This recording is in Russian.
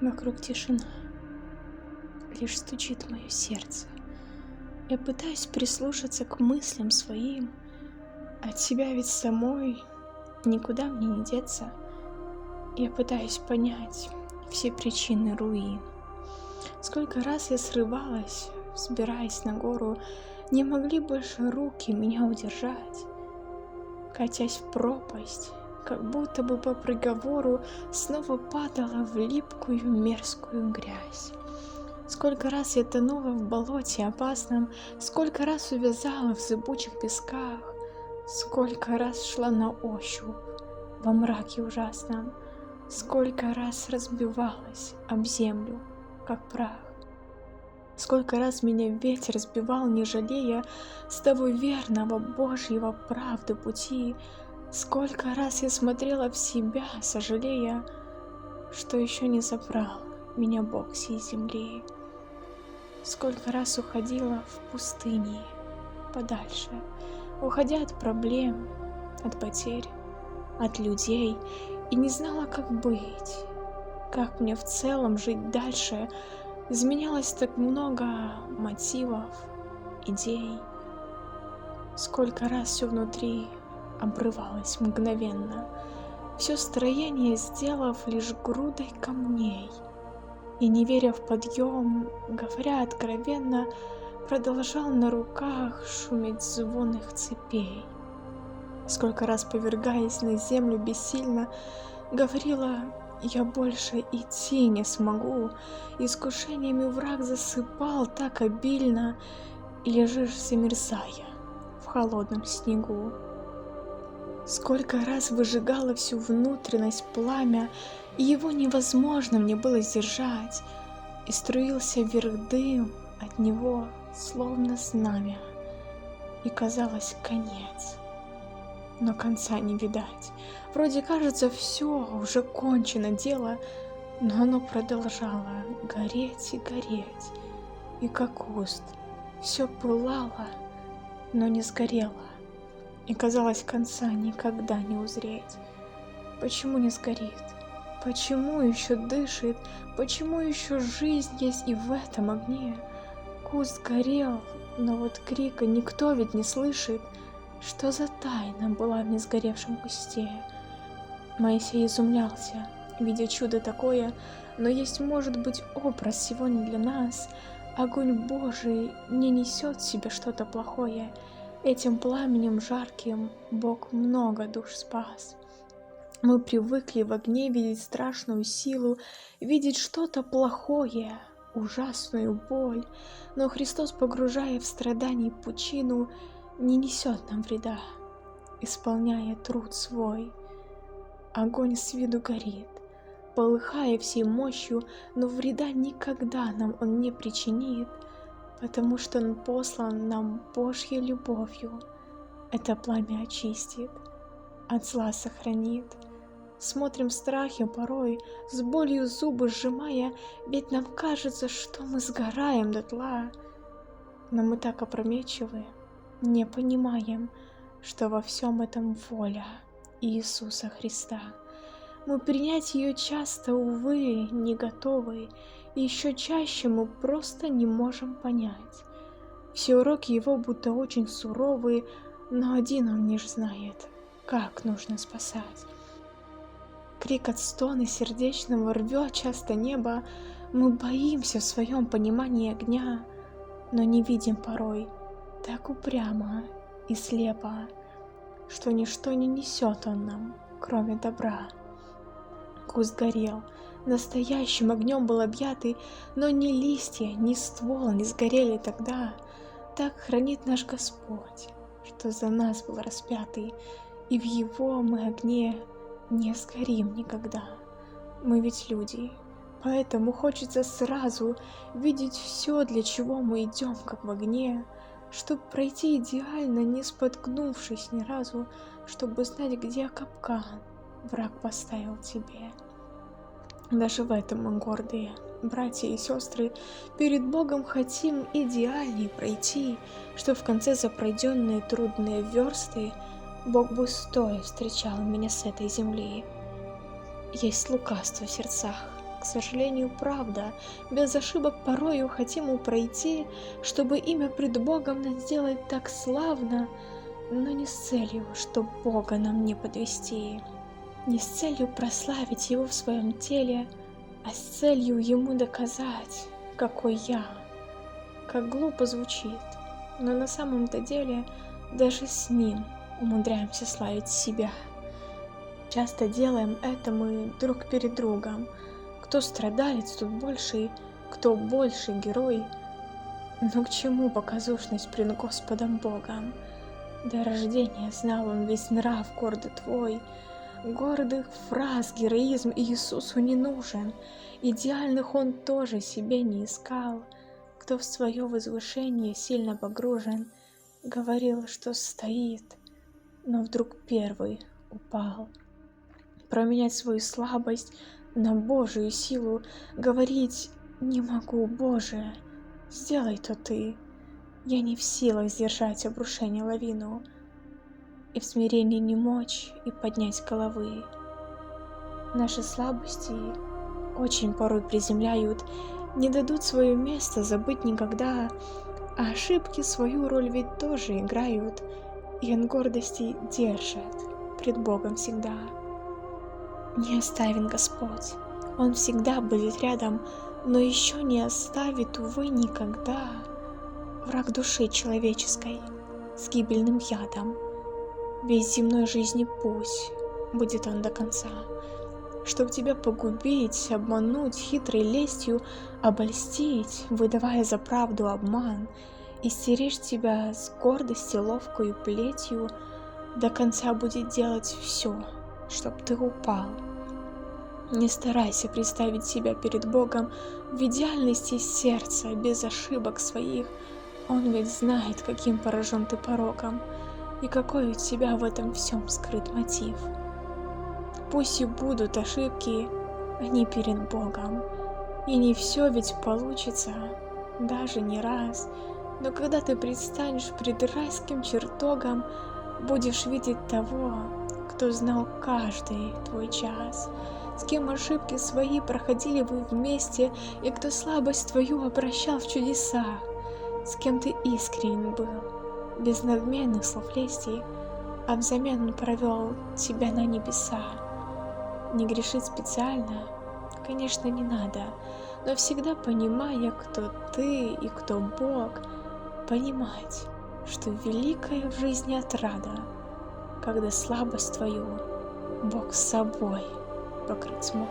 Вокруг тишина, лишь стучит мое сердце. Я пытаюсь прислушаться к мыслям своим. От себя ведь самой никуда мне не деться. Я пытаюсь понять все причины руин. Сколько раз я срывалась, взбираясь на гору, не могли больше руки меня удержать. Катясь в пропасть, как будто бы по приговору, снова падала в липкую мерзкую грязь. Сколько раз я тонула в болоте опасном, сколько раз увязала в зыбучих песках, сколько раз шла на ощупь во мраке ужасном, сколько раз разбивалась об землю, как прах. Сколько раз меня ветер сбивал, не жалея, с того верного Божьего правды пути. Сколько раз я смотрела в себя, сожалея, что еще не забрал меня Бог сей земли. Сколько раз уходила в пустыни подальше, уходя от проблем, от потерь, от людей, и не знала, как быть, как мне в целом жить дальше. Изменялось так много мотивов, идей. Сколько раз все внутри обрывалось мгновенно, все строение сделав лишь грудой камней. И, не веря в подъем, говоря откровенно, продолжал на руках шуметь звонных цепей. Сколько раз, повергаясь на землю бессильно, говорила: я больше идти не смогу. Искушениями враг засыпал так обильно, и лежишь, замерзая в холодном снегу. Сколько раз выжигало всю внутренность пламя, и его невозможно мне было сдержать, и струился вверх дым от него, словно знамя, и казалось конец, но конца не видать. Вроде кажется, все уже кончено дело, но оно продолжало гореть и гореть, и как куст все пылало, но не сгорело, и казалось, конца никогда не узреть. Почему не сгорит? Почему еще дышит? Почему еще жизнь есть и в этом огне? Куст горел, но вот крика никто ведь не слышит. Что за тайна была в несгоревшем кусте? Моисей изумлялся, видя чудо такое, но есть, может быть, образ сегодня для нас. Огонь Божий не несет в себе что-то плохое. Этим пламенем жарким Бог много душ спас. Мы привыкли в огне видеть страшную силу, видеть что-то плохое, ужасную боль, но Христос, погружая в страданий пучину, не несет нам вреда, исполняя труд свой. Огонь с виду горит, полыхая всей мощью, но вреда никогда нам он не причинит, потому что он послан нам Божьей любовью. Это пламя очистит, от зла сохранит. Смотрим в страхе порой, с болью зубы сжимая, ведь нам кажется, что мы сгораем дотла. Но мы так опрометчивы, не понимаем, что во всем этом воля Иисуса Христа. Мы принять ее часто, увы, не готовы, и еще чаще мы просто не можем понять. Все уроки его будто очень суровые, но один он лишь знает, как нужно спасать. Крик от стона сердечного рвет часто небо. Мы боимся в своем понимании огня, но не видим порой так упрямо и слепо, что ничто не несет он нам, кроме добра. Куст горел, настоящим огнем был объятый, но ни листья, ни ствол не сгорели тогда. Так хранит наш Господь, что за нас был распятый, и в его мы огне не сгорим никогда. Мы ведь люди, поэтому хочется сразу видеть все, для чего мы идем, как в огне, чтоб пройти идеально, не споткнувшись ни разу, чтобы знать, где капкан враг поставил тебе. Даже в этом мы гордые, братья и сестры, перед Богом хотим идеальней пройти, что в конце за пройденные трудные версты Бог бы стоя встречал меня с этой земли. Есть лукавство в сердцах, к сожалению, правда. Без ошибок порою хотим пройти, чтобы имя пред Богом нас сделать так славно, но не с целью, чтоб Бога нам не подвести, не с целью прославить Его в своем теле, а с целью Ему доказать, какой я. Как глупо звучит, но на самом-то деле даже с Ним умудряемся славить себя. Часто делаем это мы друг перед другом. Кто страдалец, тот больший, кто больше герой. Но к чему показушность пред Господом Богом? До рождения знал Он весь нрав гордый твой. Гордых фраз героизм Иисусу не нужен. Идеальных Он тоже себе не искал. Кто в свое возвышение сильно погружен, говорил, что стоит, но вдруг первый упал. Променять свою слабость на Божию силу, говорить «не могу, Боже, сделай то Ты». Я не в силах сдержать обрушение лавину, и в смирении не мочь и поднять головы. Наши слабости очень порой приземляют, не дадут свое место забыть никогда, а ошибки свою роль ведь тоже играют, и от гордости держат пред Богом всегда. Не оставит Господь, Он всегда будет рядом, но еще не оставит, увы, никогда. Враг души человеческой с гибельным ядом, весь земной жизни пусть будет он до конца, чтоб тебя погубить, обмануть, хитрой лестью обольстить, выдавая за правду обман, и стеречь тебя с гордости ловкою плетью, до конца будет делать все, чтоб ты упал. Не старайся представить себя перед Богом в идеальности сердца, без ошибок своих. Он ведь знает, каким поражен ты пороком, и какой у тебя в этом всем скрыт мотив. Пусть и будут ошибки, они перед Богом, и не все ведь получится, даже не раз, но когда ты предстанешь пред райским чертогом, будешь видеть того, кто знал каждый твой час, с кем ошибки свои проходили вы вместе, и кто слабость твою обращал в чудеса, с кем ты искренен был, без надменных слов лести, а взамен он провел тебя на небеса. Не грешить специально, конечно, не надо, но всегда понимая, кто ты и кто Бог, понимать, что великая в жизни отрада, когда слабость твою Бог с собой покрыть смог.